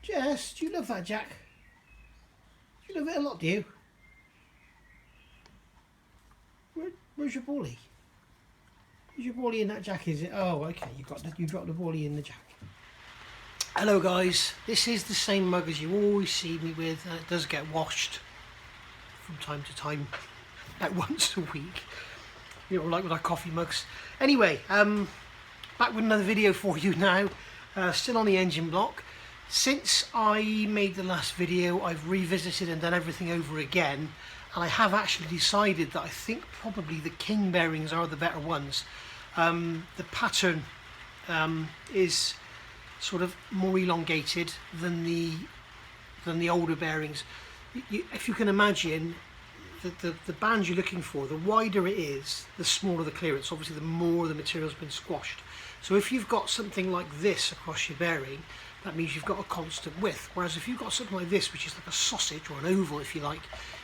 Jess, do you love that jack? Do you love it a lot, do you? Where's your bally? Is your bally in that jack, is it? Oh, okay, you dropped the bally in the jack. Hello guys, this is the same mug as you always see me with, and it does get washed from time to time, about once a week. You know, like with our coffee mugs. Anyway, back with another video for you now, still on the engine block. Since I made the last video, I've revisited and done everything over again, and I have actually decided that I think probably the king bearings are the better ones. The pattern is sort of more elongated than the older bearings. If you can imagine, the band you're looking for, the wider it is, the smaller the clearance. Obviously, the more the material's been squashed. So if you've got something like this across your bearing, that means you've got a constant width. Whereas if you've got something like this, which is like a sausage or an oval, if you like,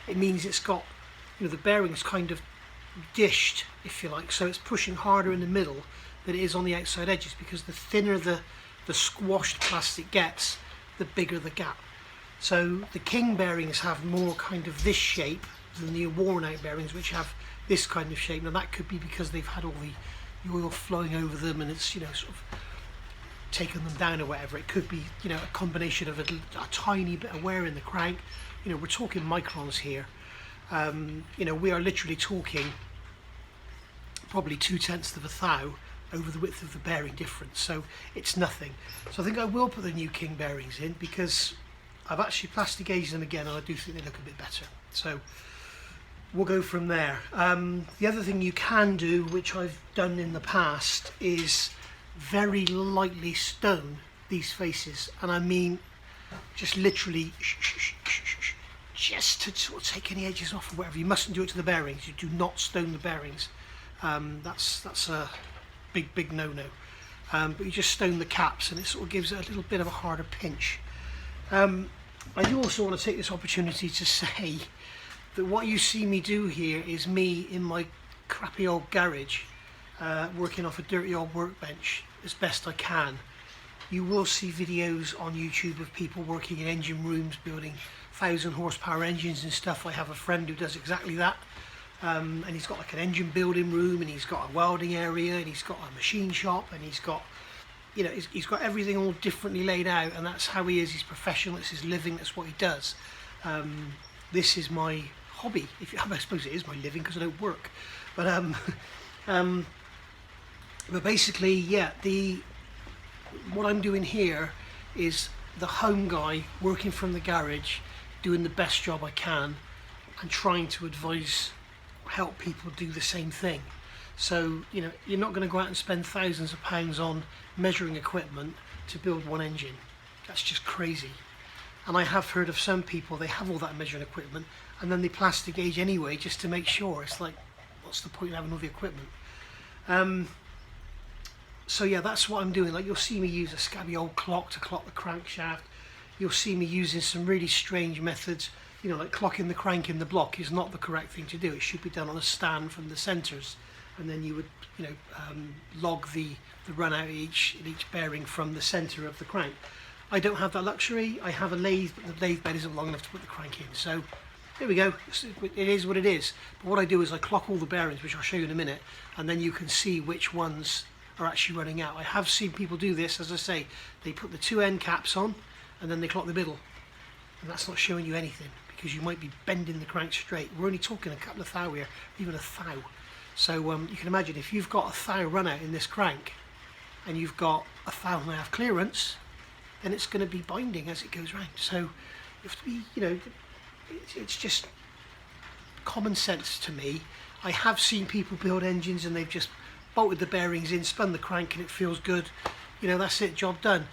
it means it's got, you know, the bearing's kind of dished, if you like. So it's pushing harder in the middle than it is on the outside edges, because the thinner the squashed plastic gets, the bigger the gap. So the king bearings have more kind of this shape than the worn out bearings, which have this kind of shape. Now that could be because they've had all the oil flowing over them and it's, you know, sort of taken them down or whatever. It could be, you know, a combination of a tiny bit of wear in the crank. You know, we're talking microns here. You know, we are literally talking probably 0.2 of a thou over the width of the bearing difference, so it's nothing. So I think I will put the new king bearings in, because I've actually plastic gauged them again and I do think they look a bit better. So we'll go from there. The other thing you can do, which I've done in the past, is very lightly stone these faces, and I mean just literally just to sort of take any edges off or whatever. You mustn't do it to the bearings. You do not stone the bearings. That's a big no-no. But you just stone the caps and it sort of gives it a little bit of a harder pinch. I do also want to take this opportunity to say that what you see me do here is me in my crappy old garage, working off a dirty old workbench as best I can. You will see videos on YouTube of people working in engine rooms, building 1,000 horsepower engines and stuff. I have a friend who does exactly that. And he's got like an engine building room, and he's got a welding area, and he's got a machine shop, and he's got, you know, he's got everything all differently laid out, and that's how he is. He's professional, it's his living, that's what he does. This is my hobby. I suppose it is my living because I don't work. But basically, yeah, what I'm doing here is the home guy working from the garage, doing the best job I can, and trying to help people do the same thing. So, you know, you're not going to go out and spend thousands of pounds on measuring equipment to build one engine. That's just crazy. And I have heard of some people, they have all that measuring equipment and then they plastic gauge anyway just to make sure. It's like, what's the point of having all the equipment? So yeah, that's what I'm doing. Like, you'll see me use a scabby old clock to clock the crankshaft. You'll see me using some really strange methods. You know, like clocking the crank in the block is not the correct thing to do. It should be done on a stand from the centres, and then you would, you know, log the run out in each bearing from the centre of the crank. I don't have that luxury. I have a lathe, but the lathe bed isn't long enough to put the crank in. So there we go. It is what it is. But what I do is I clock all the bearings, which I'll show you in a minute, and then you can see which ones are actually running out. I have seen people do this. As I say, they put the two end caps on and then they clock the middle, and that's not showing you anything, because you might be bending the crank straight. We're only talking a couple of thou here, even a thou. So you can imagine, if you've got a thou run out in this crank and you've got a 1,500 clearance, then it's going to be binding as it goes round. So you have to be, you know, it's just common sense to me. I have seen people build engines and they've just bolted the bearings in, spun the crank, and it feels good. You know, that's it, job done.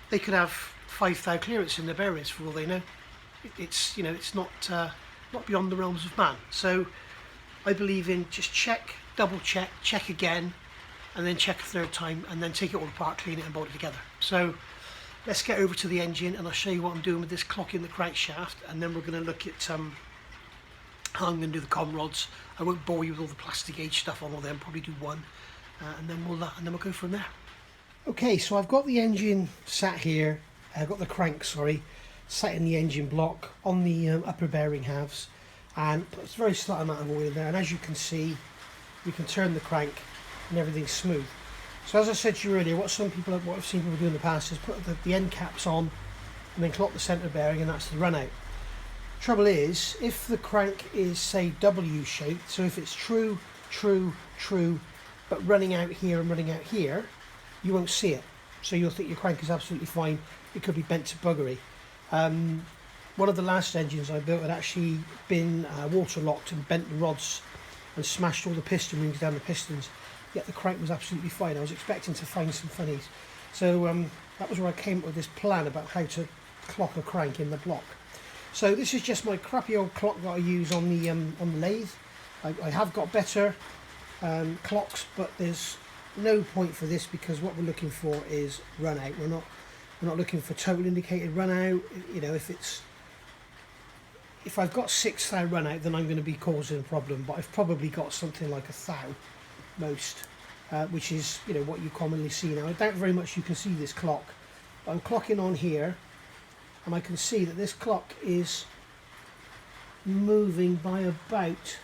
They could have 5 thou clearance in their bearings for all they know. It's, you know, it's not beyond the realms of man. So I believe in just check, double check, check again, and then check a third time, and then take it all apart, clean it, and bolt it together. So let's get over to the engine and I'll show you what I'm doing with this clock in the crankshaft, and then we're going to look at how I'm going to do the com rods. I won't bore you with all the plastic gauge stuff on all them, probably do one, and then we'll go from there. Okay, so I've got the engine sat here got the crank, sorry, sat in the engine block on the upper bearing halves, and put a very slight amount of oil in there. And as you can see, you can turn the crank and everything's smooth. So as I said to you earlier, what I've seen people do in the past is put the end caps on and then clock the centre bearing, and that's the run out. Trouble is, if the crank is, say, W shaped, so if it's true, but running out here and running out here, you won't see it. So you'll think your crank is absolutely fine. It could be bent to buggery. One of the last engines I built had actually been waterlocked and bent the rods and smashed all the piston rings down the pistons, yet the crank was absolutely fine. I was expecting to find some funnies. So that was where I came up with this plan about how to clock a crank in the block. So this is just my crappy old clock that I use on the lathe. I have got better clocks, but there's no point for this because what we're looking for is run out. We're not looking for total indicated run out. You know, if I've got 6 thou run out, then I'm going to be causing a problem. But I've probably got something like 1 thou most, which is, you know, what you commonly see now. I doubt very much you can see this clock. But I'm clocking on here, and I can see that this clock is moving by about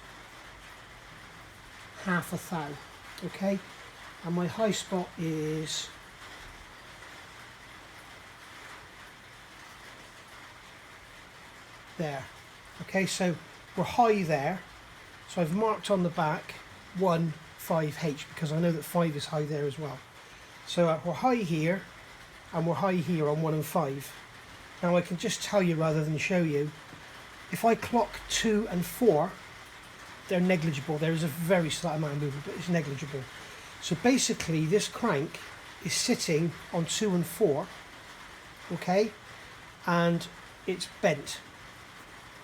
1/2 thou. Okay, and my high spot is there. Okay, so we're high there, so I've marked on the back 1.5H because I know that 5 is high there as well. So we're high here and we're high here on 1 and 5. Now I can just tell you rather than show you, if I clock 2 and 4, they're negligible. There is a very slight amount of movement, but it's negligible. So basically this crank is sitting on 2 and 4, okay, and it's bent.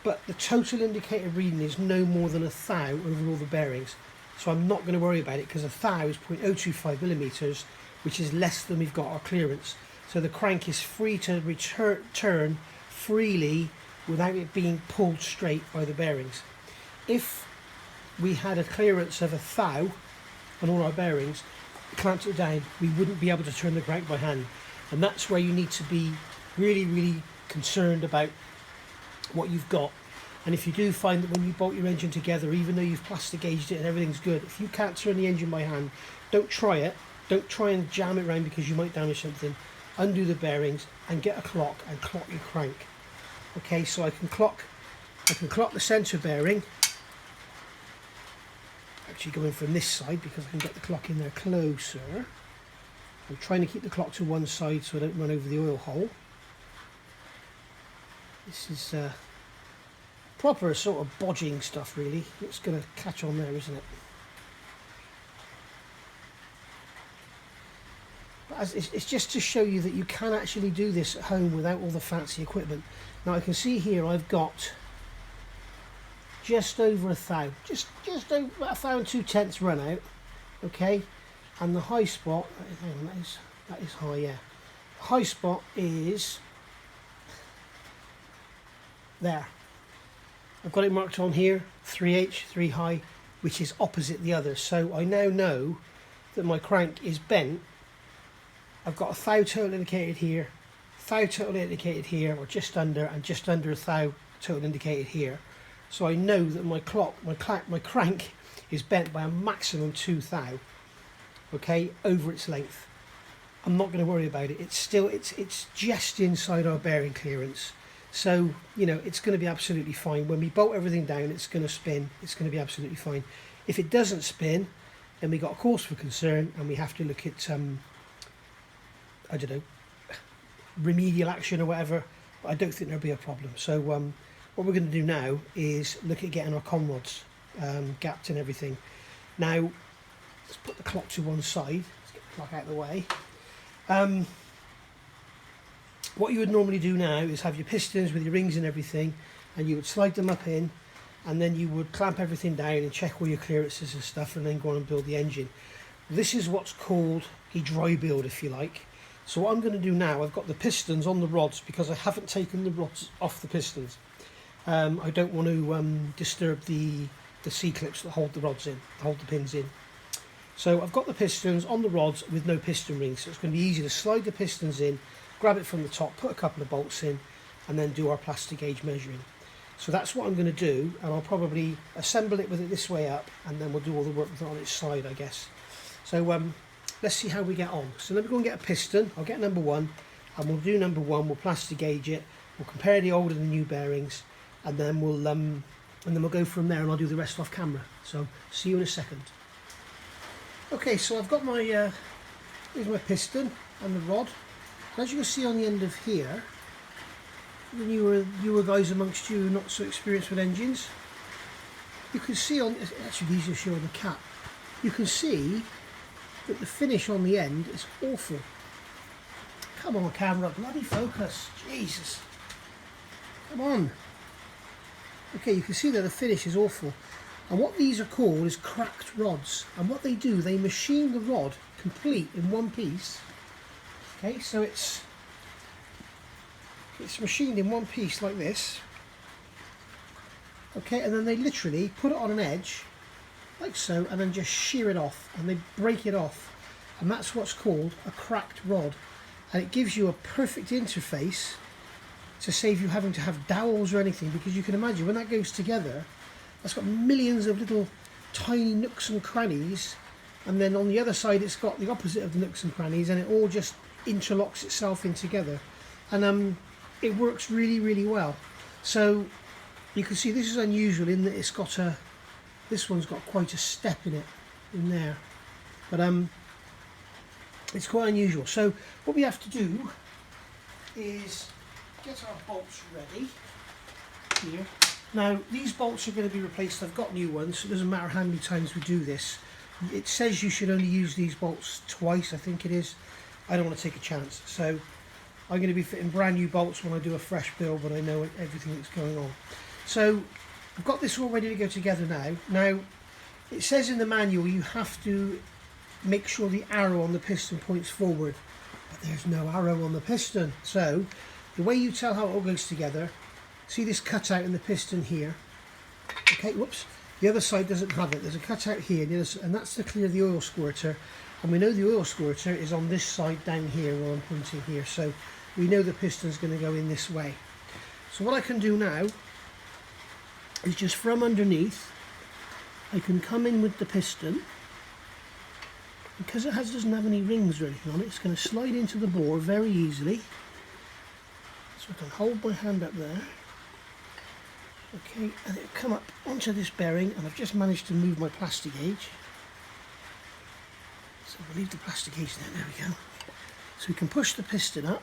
But the total indicated reading is no more than 1 thou over all the bearings. So I'm not going to worry about it because 1 thou is 0.025 millimeters, which is less than we've got our clearance. So the crank is free to turn freely without it being pulled straight by the bearings. If we had a clearance of 1 thou on all our bearings, clamped it down, we wouldn't be able to turn the crank by hand. And that's where you need to be really, really concerned about what you've got. And if you do find that when you bolt your engine together, even though you've plastic gauged it and everything's good, if you can't turn the engine by hand, don't try it. Don't try and jam it around because you might damage something. Undo the bearings and get a clock and clock your crank. Okay, so I can clock the centre bearing. Actually going from this side because I can get the clock in there closer. I'm trying to keep the clock to one side so I don't run over the oil hole. This is proper sort of bodging stuff really. It's going to catch on there, isn't it? But it's just to show you that you can actually do this at home without all the fancy equipment. Now I can see here I've got just over 1 thou, just over 1 thou and 2/10 run out, okay, and the high spot, hang on, that is high, yeah. High spot is there. I've got it marked on here, 3H, 3 high, which is opposite the other. So I now know that my crank is bent. I've got 1 thou total indicated here, 1 thou total indicated here, or just under, and just under 1 thou total indicated here. So I know that my crank is bent by a maximum 2 thou, okay, over its length. I'm not going to worry about it. It's just inside our bearing clearance. So, you know, it's going to be absolutely fine. When we bolt everything down, it's going to spin. It's going to be absolutely fine. If it doesn't spin, then we got a cause for concern and we have to look at, I don't know, remedial action or whatever. But I don't think there'll be a problem. So what we're going to do now is look at getting our con rods gapped and everything. Now, let's put the clock to one side. Let's get the clock out of the way. What you would normally do now is have your pistons with your rings and everything, and you would slide them up in, and then you would clamp everything down and check all your clearances and stuff, and then go on and build the engine. This is what's called a dry build, if you like. So what I'm going to do now, I've got the pistons on the rods because I haven't taken the rods off the pistons. I don't want to disturb the C-clips that hold the rods in, hold the pins in. So I've got the pistons on the rods with no piston rings, so it's going to be easy to slide the pistons in grab it from the top, put a couple of bolts in, and then do our plastic gauge measuring. So that's what I'm going to do, and I'll probably assemble it with it this way up, and then we'll do all the work with it on its side, I guess. So let's see how we get on. So let me go and get a piston. I'll get number 1, and we'll do number 1. We'll plastic gauge it. We'll compare the old and the new bearings, and then we'll go from there, and I'll do the rest off camera. So see you in a second. Okay, so I've got my here's my piston and the rod. As you can see on the end of here, the newer guys amongst you not so experienced with engines, you can see on, it's actually easier to show on the cap, you can see that the finish on the end is awful. Come on camera, bloody focus, Jesus, come on. Okay, you can see that the finish is awful, and what these are called is cracked rods, and what they do, they machine the rod complete in one piece. Okay, so it's machined in one piece like this. Okay, and then they literally put it on an edge like so, and then just shear it off, and they break it off, and that's what's called a cracked rod, and it gives you a perfect interface to save you having to have dowels or anything, because you can imagine when that goes together, that's got millions of little tiny nooks and crannies, and then on the other side it's got the opposite of the nooks and crannies, and it all just interlocks itself in together, and it works really, really well. So you can see this is unusual in that it's got this one's got quite a step in it in there, but it's quite unusual. So what we have to do is get our bolts ready here. Now these bolts are going to be replaced. I've got new ones, so it doesn't matter how many times we do this. It says you should only use these bolts twice, I think it is. I don't want to take a chance, so I'm going to be fitting brand new bolts when I do a fresh build, when I know everything that's going on. So I've got this all ready to go together now. Now it says in the manual you have to make sure the arrow on the piston points forward, but there's no arrow on the piston. So the way you tell how it all goes together, see this cutout in the piston here? Okay, whoops. The other side doesn't have it. There's a cutout here, and that's to clear the oil squirter. And we know the oil squirter is on this side down here where I'm pointing here. So we know the piston's going to go in this way. So what I can do now is just from underneath, I can come in with the piston. Because it doesn't have any rings or anything on it, it's going to slide into the bore very easily. So I can hold my hand up there. Okay, and it'll come up onto this bearing, and I've just managed to move my plastic gauge. So we'll leave the plastic gauge there we go. So we can push the piston up.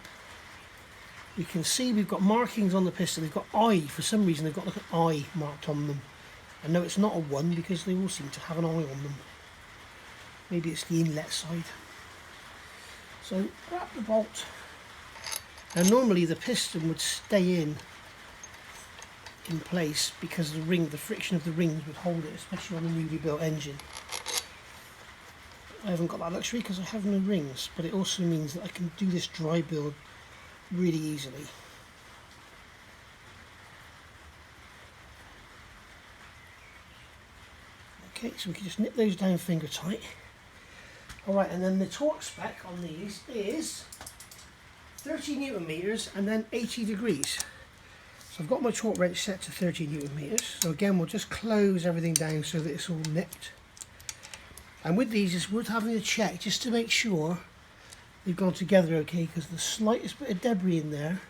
We can see we've got markings on the piston. They've got I, for some reason they've got like an I marked on them. I know it's not a 1 because they all seem to have an I on them. Maybe it's the inlet side. So grab the bolt. Now normally the piston would stay in place because the friction of the rings would hold it, especially on a newly built engine. I haven't got that luxury because I have no rings, but it also means that I can do this dry build really easily. Okay, so we can just nip those down finger tight. Alright, and then the torque spec on these is 30 Newton meters and then 80 degrees. So I've got my torque wrench set to 30 Newton meters. So again, we'll just close everything down so that it's all nipped. And with these, it's worth having a check just to make sure they've gone together okay, because the slightest bit of debris in there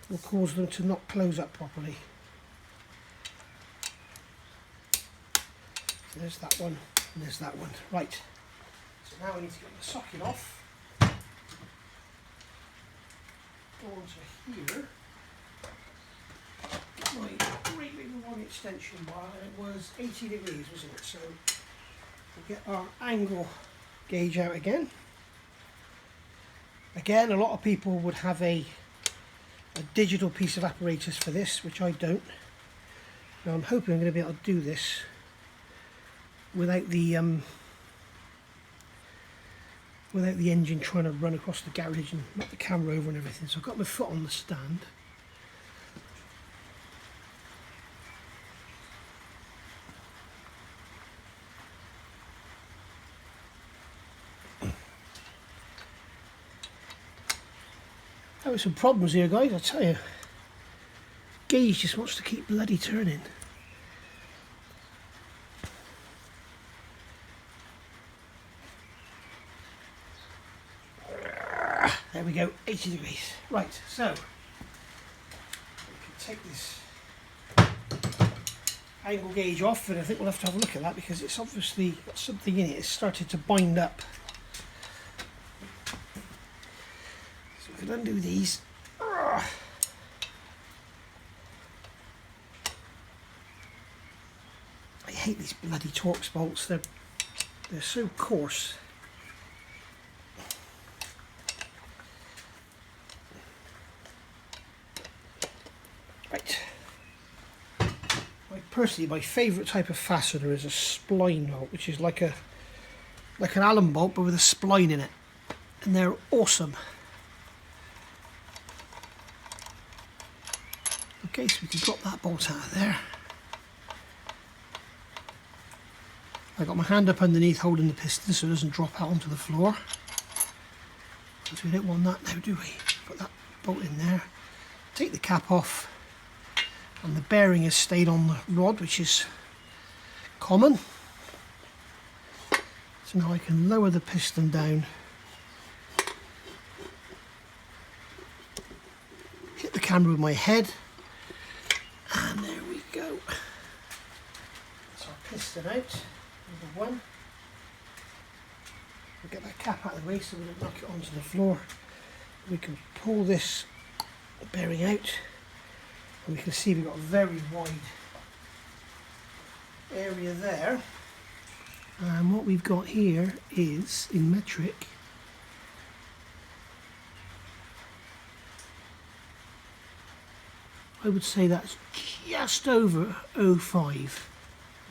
will cause them to not close up properly. So there's that one, and there's that one. Right, so now I need to get the socket off. Go onto here. Get my great big long extension bar, and it was 80 degrees, wasn't it? So we'll get our angle gauge out again. Again, a lot of people would have a digital piece of apparatus for this, which I don't. Now I'm hoping I'm going to be able to do this without the engine trying to run across the garage and knock the camera over and everything. So I've got my foot on the stand. Having some problems here, guys, I tell you. Gauge just wants to keep bloody turning. There we go, 80 degrees. Right, so we can take this angle gauge off, and I think we'll have to have a look at that because it's obviously got something in it. It's started to bind up. So we can undo these. I hate these bloody Torx bolts. They're so coarse. Right. Personally, my favourite type of fastener is a spline bolt, which is like an Allen bolt but with a spline in it, and they're awesome. Okay, so we can drop that bolt out of there. I got my hand up underneath holding the piston so it doesn't drop out onto the floor. Because we don't want that now, do we? Put that bolt in there. Take the cap off. And the bearing has stayed on the rod, which is common. So now I can lower the piston down, hit the camera with my head, and there we go. That's our piston out, number one. We'll get that cap out of the way so we don't knock it onto the floor. We can pull this bearing out. And we can see we've got a very wide area there, and what we've got here is in metric I would say that's just over 0.5.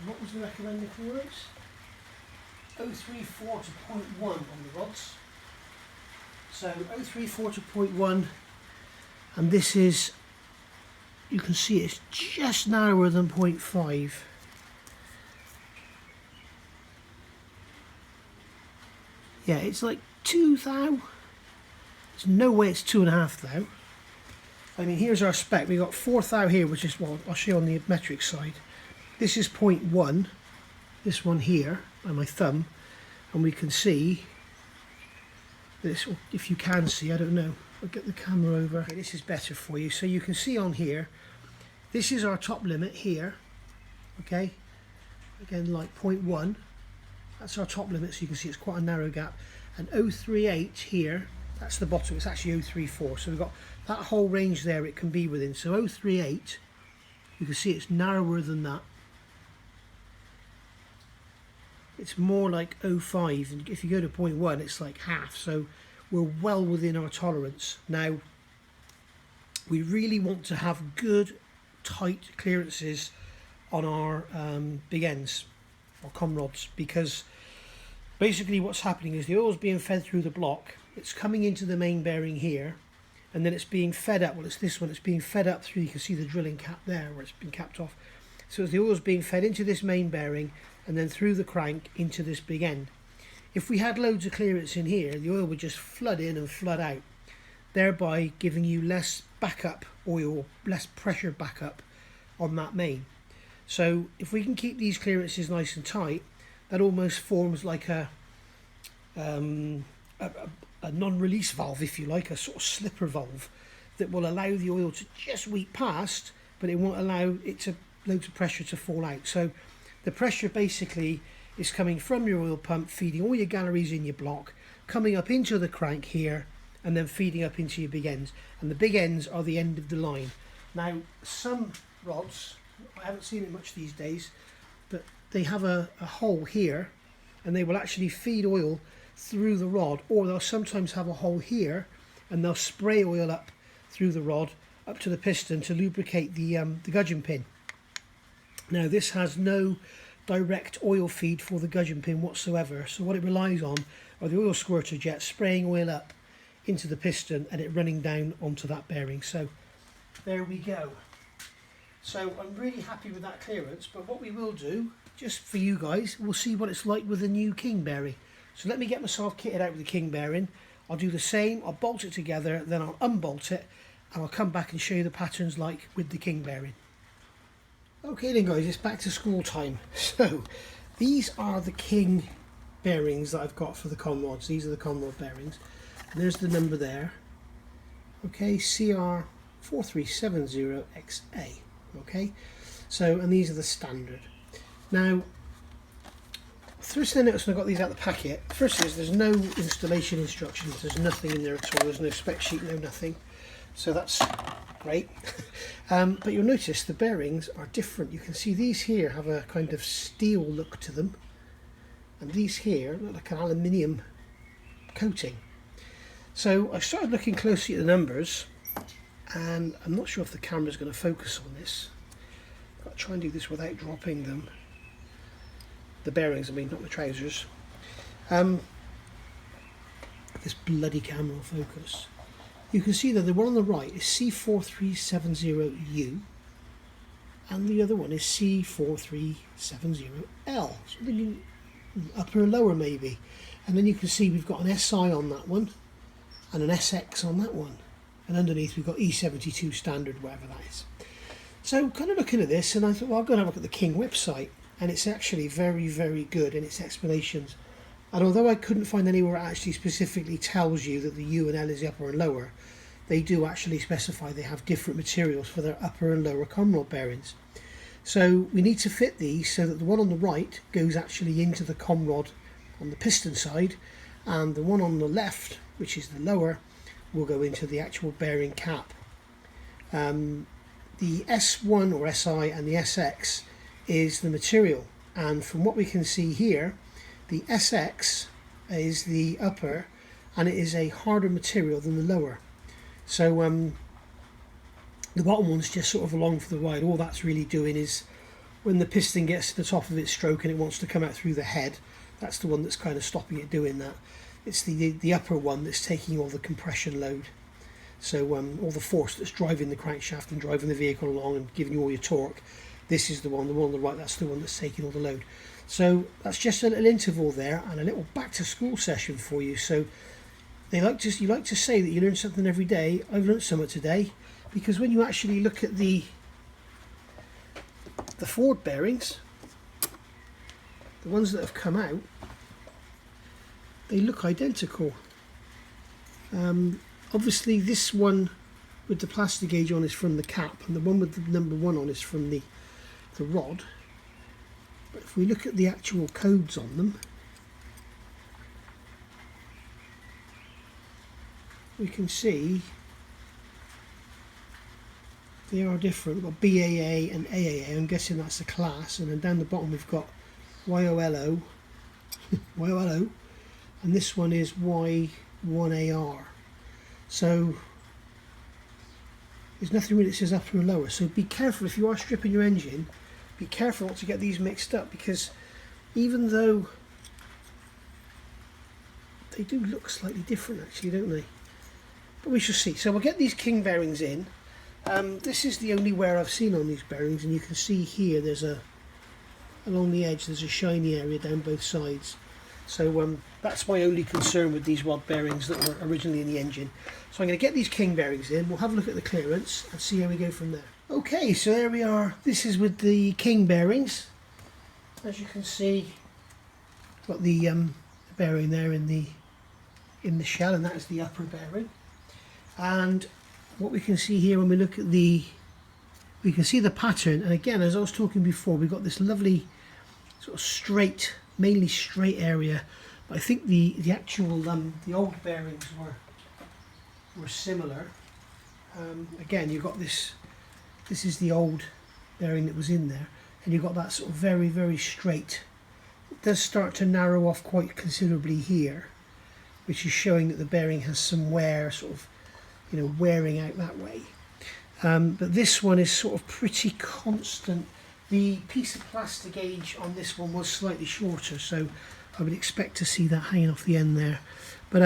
What was the recommended clearance? 0.34 to 0.1 on the rods. So 0.34 to 0.1, and this is, you can see it's just narrower than 0.5. Yeah, it's like 2 thou. There's no way it's 2.5 thou. I mean, here's our spec. We've got 4 thou here, which is, well, I'll show you on the metric side. This is 0.1, this one here, by my thumb, and we can see this, if you can see, I don't know. I'll get the camera over. Okay, this is better for you. So you can see on here, this is our top limit here, okay? Again, like 0.1, that's our top limit, so you can see it's quite a narrow gap. And 0.38 here, that's the bottom, it's actually 0.34. So we've got that whole range there it can be within. So 0.38, you can see it's narrower than that. It's more like 0.5, and if you go to 0.1, it's like half. So we're well within our tolerance. Now, we really want to have good, tight clearances on our big ends, or com rods, because basically what's happening is the oil's being fed through the block, it's coming into the main bearing here, and then it's being fed up, well, it's this one, it's being fed up through, you can see the drilling cap there where it's been capped off. So as the oil's being fed into this main bearing and then through the crank into this big end. If we had loads of clearance in here, the oil would just flood in and flood out, thereby giving you less backup oil, less pressure backup on that main. So if we can keep these clearances nice and tight, that almost forms like a non-release valve, if you like, a sort of slipper valve that will allow the oil to just weep past, but it won't allow it to loads of pressure to fall out. So the pressure basically is coming from your oil pump, feeding all your galleries in your block, coming up into the crank here, and then feeding up into your big ends. And the big ends are the end of the line. Now, some rods, I haven't seen it much these days, but they have a hole here, and they will actually feed oil through the rod, or they'll sometimes have a hole here, and they'll spray oil up through the rod, up to the piston to lubricate the gudgeon pin. Now, this has no direct oil feed for the gudgeon pin whatsoever, so what it relies on are the oil squirter jets spraying oil up into the piston and it running down onto that bearing. So there we go. So I'm really happy with that clearance, but what we will do, just for you guys, we'll see what it's like with the new king bearing. So let me get myself kitted out with the king bearing. I'll do the same, I'll bolt it together, then I'll unbolt it, and I'll come back and show you the patterns like with the king bearing. Okay then guys, it's back to school time. So these are the king bearings that I've got for the conrods. These are the conrod bearings. And there's the number there. Okay, CR4370XA. Okay, so, and these are the standard. Now, first thing I noticed when I got these out of the packet, first is there's no installation instructions, there's nothing in there at all, there's no spec sheet, no nothing. So that's great. But you'll notice the bearings are different. You can see these here have a kind of steel look to them, and these here look like an aluminium coating. So I started looking closely at the numbers, and I'm not sure if the camera's going to focus on this. I've got to try and do this without dropping them. The bearings, I mean, not the trousers. This bloody camera will focus. You can see that the one on the right is C4370U, and the other one is C4370L. So thinking upper and lower maybe. And then you can see we've got an SI on that one, and an SX on that one. And underneath we've got E72 standard, whatever that is. So kind of looking at this, and I thought, well, I'll go and have a look at the King website. And it's actually very, very good in its explanations. And although I couldn't find anywhere it actually specifically tells you that the U and L is the upper and lower, they do actually specify they have different materials for their upper and lower conrod bearings. So we need to fit these so that the one on the right goes actually into the conrod on the piston side, and the one on the left, which is the lower, will go into the actual bearing cap. The S1 or SI and the SX is the material, and from what we can see here, the SX is the upper, and it is a harder material than the lower. So the bottom one's just sort of along for the ride. All that's really doing is when the piston gets to the top of its stroke and it wants to come out through the head, that's the one that's kind of stopping it doing that. It's the upper one that's taking all the compression load. So all the force that's driving the crankshaft and driving the vehicle along and giving you all your torque, this is the one on the right, that's the one that's taking all the load. So that's just a little interval there and a little back to school session for you. So you like to say that you learn something every day. I've learned something today, because when you actually look at the Ford bearings, the ones that have come out, they look identical. Obviously this one with the plastic gauge on is from the cap, and the one with the number 1 on is from the rod. But if we look at the actual codes on them, we can see they are different. We've got BAA and AAA, I'm guessing that's the class, and then down the bottom we've got YOLO, YOLO, and this one is Y1AR. So there's nothing really that says upper and lower, so be careful if you are stripping your engine, be careful not to get these mixed up, because even though they do look slightly different actually, don't they? But we shall see. So we'll get these King bearings in. This is the only wear I've seen on these bearings, and you can see here there's along the edge there's a shiny area down both sides. So that's my only concern with these rod bearings that were originally in the engine. So I'm going to get these King bearings in, we'll have a look at the clearance and see how we go from there. Okay, so there we are. This is with the King bearings. As you can see, got the bearing there in the shell, and that is the upper bearing. And what we can see here when we look at we can see the pattern, and again, as I was talking before, we've got this lovely sort of straight, mainly straight area, but I think the actual the old bearings were similar. Again, you've got this is the old bearing that was in there, and you've got that sort of very, very straight. It does start to narrow off quite considerably here, which is showing that the bearing has some wear, sort of, you know, wearing out that way. But this one is sort of pretty constant. The piece of plastic gauge on this one was slightly shorter, so I would expect to see that hanging off the end there. But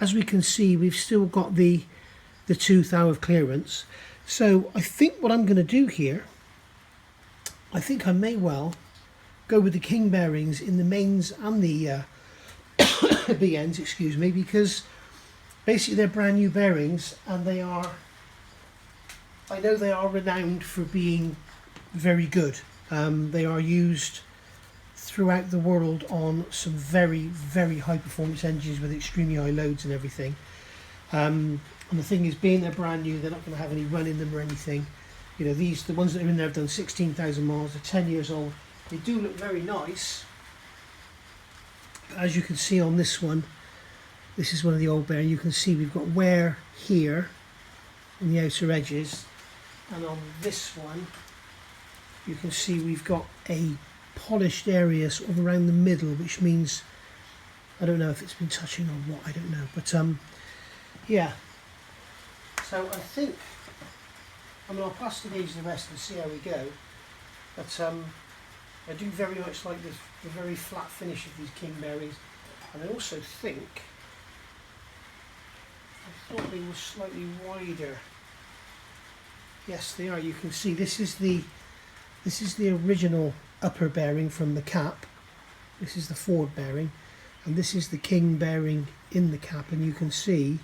as we can see, we've still got the tooth out of clearance. So I think what I'm going to do here, I think I may well go with the King bearings in the mains and the big ends, excuse me, because basically they're brand new bearings, and they are, I know they are renowned for being very good. They are used throughout the world on some very, very high performance engines with extremely high loads and everything. And the thing is, being they're brand new, they're not going to have any run in them or anything. You know, the ones that are in there have done 16,000 miles, they're 10 years old. They do look very nice. As you can see on this one, this is one of the old bearings. You can see we've got wear here in the outer edges, and on this one you can see we've got a polished area sort of around the middle, which means, I don't know if it's been touching or what, I don't know, but yeah. So I think, I mean, I'll pass the gauge the rest and see how we go, but I do very much like the very flat finish of these King bearings, and I also think, I thought they were slightly wider. Yes, they are. You can see this is the original upper bearing from the cap. This is the forward bearing, and this is the King bearing in the cap, and you can see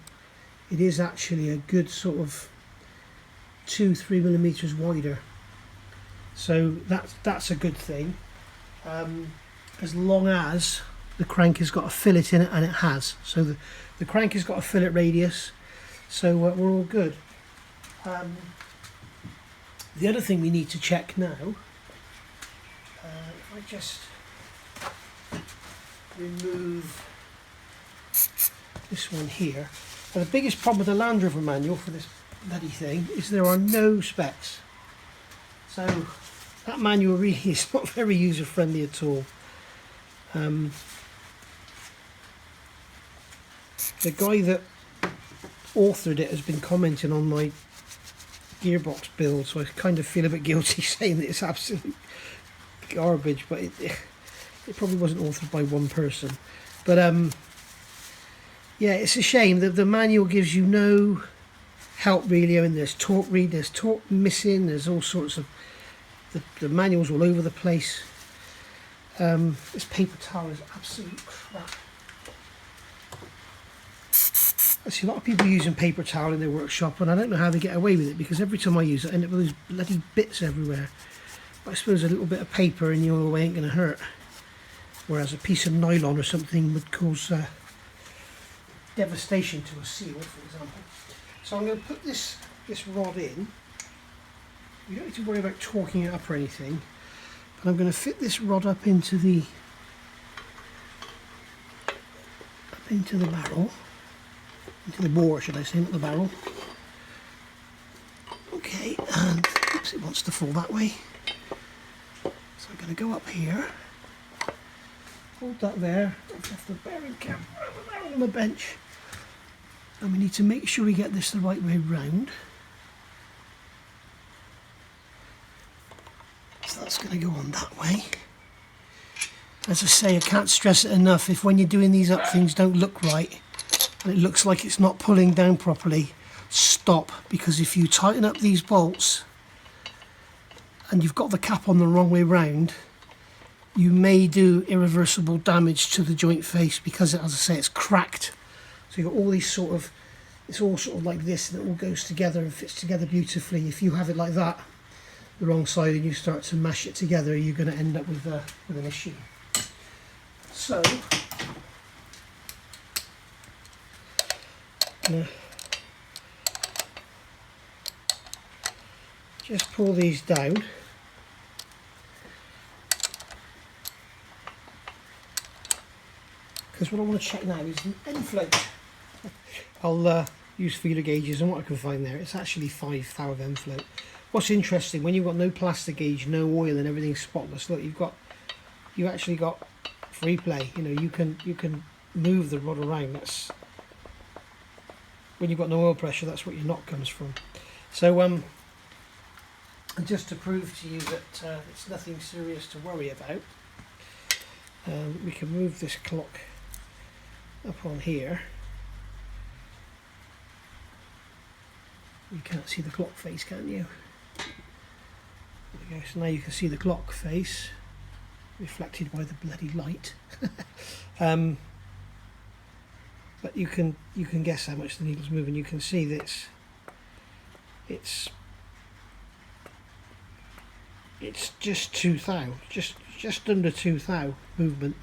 it is actually a good sort of 2-3 millimeters wider. So that's a good thing, as long as the crank has got a fillet in it, and it has. So the crank has got a fillet radius, so we're all good. The other thing we need to check now, if I just remove this one here. Now, the biggest problem with the Land Rover manual for this bloody thing is there are no specs. So that manual really is not very user friendly at all. The guy that authored it has been commenting on my gearbox build, so I kind of feel a bit guilty saying that it's absolute garbage, but it probably wasn't authored by one person. But yeah, it's a shame that the manual gives you no help really. I mean, there's torque read, there's torque missing, there's all sorts of, the manual's all over the place. This paper towel is absolute crap. I see a lot of people using paper towel in their workshop, and I don't know how they get away with it, because every time I use it I end up with those bloody bits everywhere. But I suppose a little bit of paper in the oil way ain't going to hurt, whereas a piece of nylon or something would cause devastation to a seal, for example. So I'm going to put this rod in. You don't need to worry about torquing it up or anything, but I'm going to fit this rod up into the barrel. Into the bore, should I say, not the barrel. Okay, and oops, it wants to fall that way. So I'm going to go up here, hold that there, I've left the bearing cap over there on the bench, and we need to make sure we get this the right way round. So that's going to go on that way. As I say, I can't stress it enough, if when you're doing these up things don't look right, and it looks like it's not pulling down properly, stop, because if you tighten up these bolts and you've got the cap on the wrong way round, you may do irreversible damage to the joint face, because as I say, it's cracked. So you've got all these sort of, it's all sort of like this, and it all goes together and fits together beautifully. If you have it like that, the wrong side, and you start to mash it together, you're going to end up with an issue. So just pull these down, because what I want to check now is an end float. I'll use feeler gauges and what I can find there. It's actually 5 thou end float. What's interesting, when you've got no plastic gauge, no oil, and everything's spotless, look, you actually got free play. You know, you can move the rod around. That's when you've got no oil pressure, that's what your knock comes from. So and just to prove to you that it's nothing serious to worry about, we can move this clock up on here. You can't see the clock face, can you? There we go. So now you can see the clock face reflected by the bloody light. but you can guess how much the needle's moving. You can see that it's just 2 thou, just under 2 thou movement.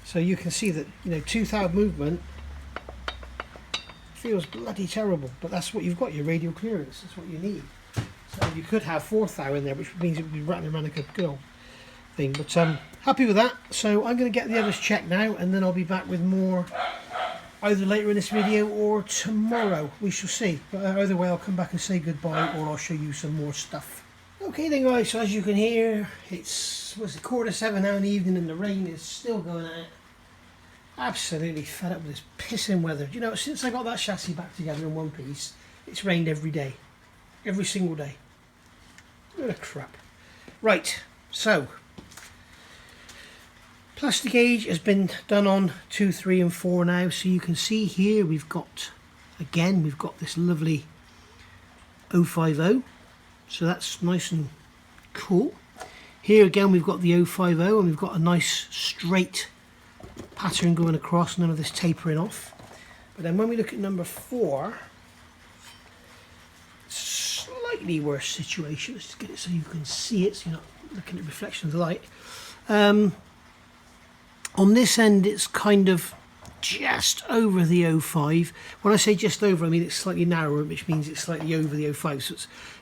So you can see that, you know, 2 thou movement feels bloody terrible, but that's what you've got, your radial clearance. That's what you need. So you could have 4 thou in there, which means it would be rattling around like a good old thing. But happy with that. So I'm going to get the others checked now, and then I'll be back with more either later in this video or tomorrow. We shall see. But either way, I'll come back and say goodbye, or I'll show you some more stuff. Okay then guys, so as you can hear, it's 7:15 now in the evening, and the rain is still going out. Absolutely fed up with this pissing weather. You know, since I got that chassis back together in one piece, it's rained every day. Every single day. What a crap. Right, so plastic gauge has been done on 2, 3 and 4 now. So you can see here we've got this lovely 050. So that's nice and cool. Here again we've got the 050, and we've got a nice straight pattern going across, none of this tapering off. But then when we look at number 4, slightly worse situation. Let's just get it so you can see it, so you're not looking at the reflection of the light. On this end it's kind of just over the 05. When I say just over, I mean it's slightly narrower, which means it's slightly over the 05. So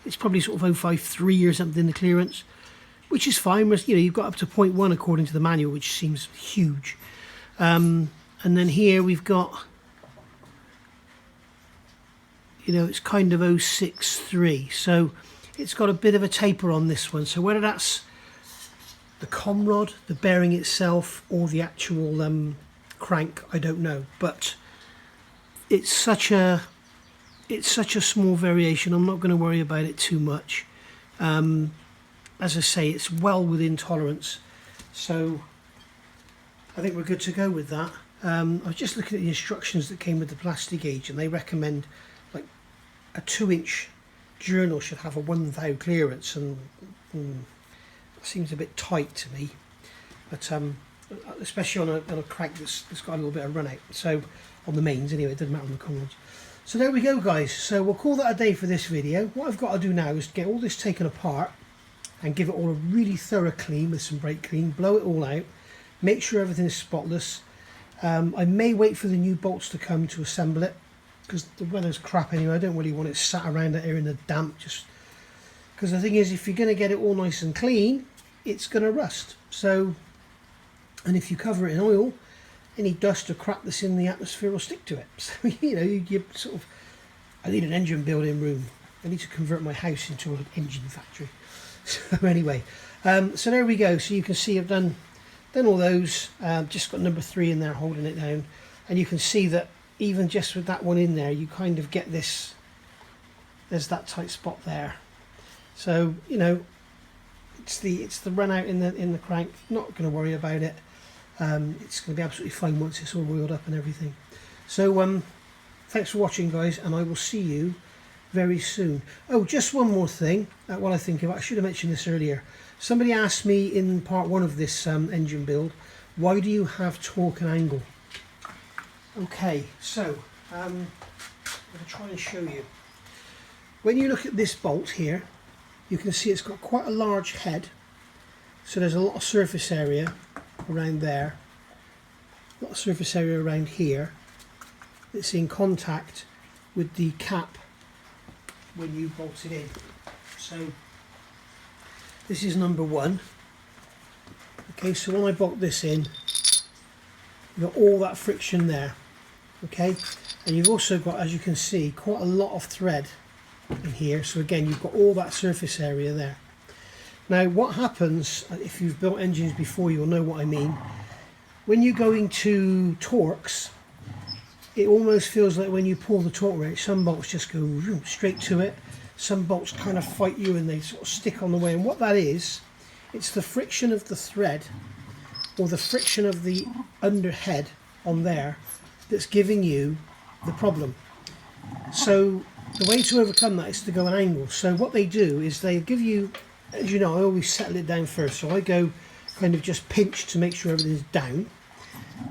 it's probably sort of 053 or something, the clearance, which is fine. You know, you've got up to 0.1 according to the manual, which seems huge. And then here we've got, you know, it's kind of 063. So it's got a bit of a taper on this one. So whether that's the com rod, the bearing itself, or the actual crank, I don't know, but it's such a small variation. I'm not going to worry about it too much. As I say, it's well within tolerance, so I think we're good to go with that. I was just looking at the instructions that came with the plastic gauge, and they recommend like a 2-inch journal should have a 1 thou clearance, and that seems a bit tight to me, but especially on a crank that's got a little bit of run out. So on the mains anyway, it doesn't matter on the corners. So there we go guys, so we'll call that a day for this video. What I've got to do now is get all this taken apart and give it all a really thorough clean with some brake clean, blow it all out, make sure everything is spotless. I may wait for the new bolts to come to assemble it, because the weather's crap anyway. I don't really want it sat around out here in the damp, just because the thing is, if you're going to get it all nice and clean, it's going to rust. So, and if you cover it in oil, any dust or crap that's in the atmosphere will stick to it. So, you know, you sort of, I need an engine building room. I need to convert my house into an engine factory. So anyway, so there we go. So you can see I've done all those. Just got number 3 in there holding it down, and you can see that even just with that one in there, you kind of get this. There's that tight spot there. So you know, it's the run out in the crank. Not going to worry about it. It's going to be absolutely fine once it's all oiled up and everything. So thanks for watching guys, and I will see you very soon. Oh, just one more thing while I think of it, I should have mentioned this earlier. Somebody asked me in part 1 of this engine build, why do you have torque and angle? Okay, so I'm going to try and show you. When you look at this bolt here, you can see it's got quite a large head, so there's a lot of surface area around there, a lot of surface area around here that's in contact with the cap when you bolt it in. So this is number 1. Okay, so when I bolt this in, you've got all that friction there. Okay, and you've also got, as you can see, quite a lot of thread in here. So again, you've got all that surface area there. Now what happens, if you've built engines before, you'll know what I mean. When you go into torques, it almost feels like when you pull the torque wrench, some bolts just go straight to it, some bolts kind of fight you and they sort of stick on the way, and what that is, it's the friction of the thread or the friction of the underhead on there that's giving you the problem. So the way to overcome that is to go an angle. So what they do is they give you, as you know, I always settle it down first, so I go kind of just pinch to make sure everything's down.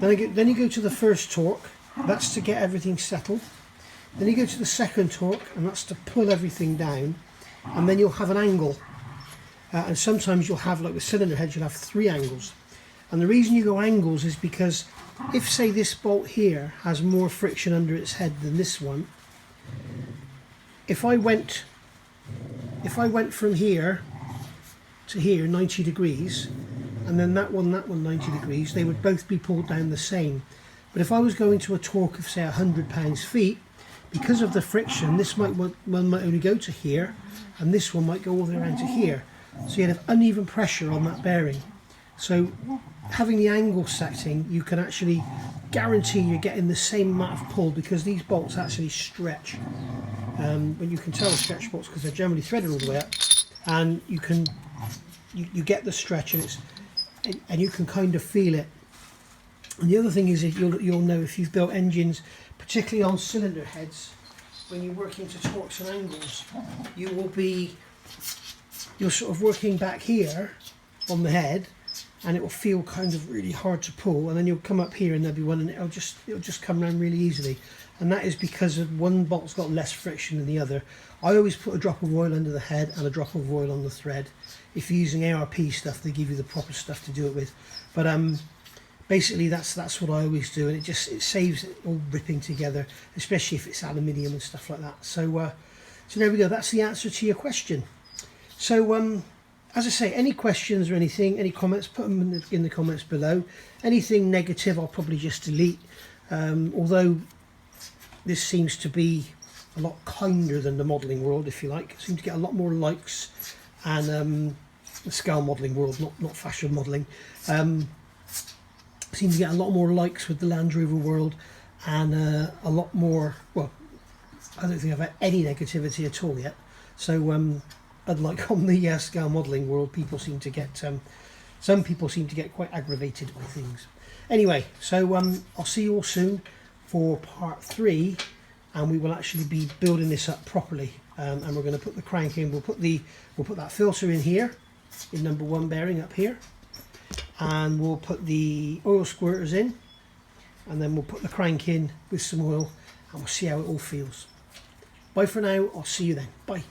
Then you go to the first torque, That's to get everything settled. Then you go to the second torque, and that's to pull everything down, and then you'll have an angle. And sometimes you'll have, like with cylinder heads, you'll have 3 angles. And the reason you go angles is because if, say, this bolt here has more friction under its head than this one, if I went from here to here 90 degrees, and then that one 90 degrees, they would both be pulled down the same. But if I was going to a torque of, say, 100 pounds-feet, because of the friction, this one might only go to here, and this one might go all the way around to here. So you'd have uneven pressure on that bearing. So having the angle setting, you can actually guarantee you're getting the same amount of pull, because these bolts actually stretch. But you can tell the stretch bolts because they're generally threaded all the way up, and you get the stretch, and you can kind of feel it. And the other thing is, if you'll know if you've built engines, particularly on cylinder heads, when you're working to torques and angles, you're sort of working back here on the head, and it will feel kind of really hard to pull, and then you'll come up here and there'll be one, and it'll just come around really easily. And that is because one bolt's got less friction than the other. I always put a drop of oil under the head and a drop of oil on the thread. If you're using ARP stuff, they give you the proper stuff to do it with. But basically that's what I always do, and it saves it all ripping together, especially if it's aluminium and stuff like that. So so there we go. That's the answer to your question. So as I say, any questions or anything, any comments, put them in the comments below. Anything negative, I'll probably just delete. Although this seems to be a lot kinder than the modelling world, if you like. It seems to get a lot more likes, and the scale modelling world, not fashion modelling. Seems to get a lot more likes with the Land Rover world, and a lot more, well, I don't think I've had any negativity at all yet. So unlike on the scale modelling world, people seem to get some people seem to get quite aggravated by things. Anyway, so I'll see you all soon for part 3, and we will actually be building this up properly, and we're going to put the crank in. We'll put that filter in here, in number 1 bearing up here, and we'll put the oil squirters in, and then we'll put the crank in with some oil, and we'll see how it all feels. Bye for now. I'll see you then. Bye.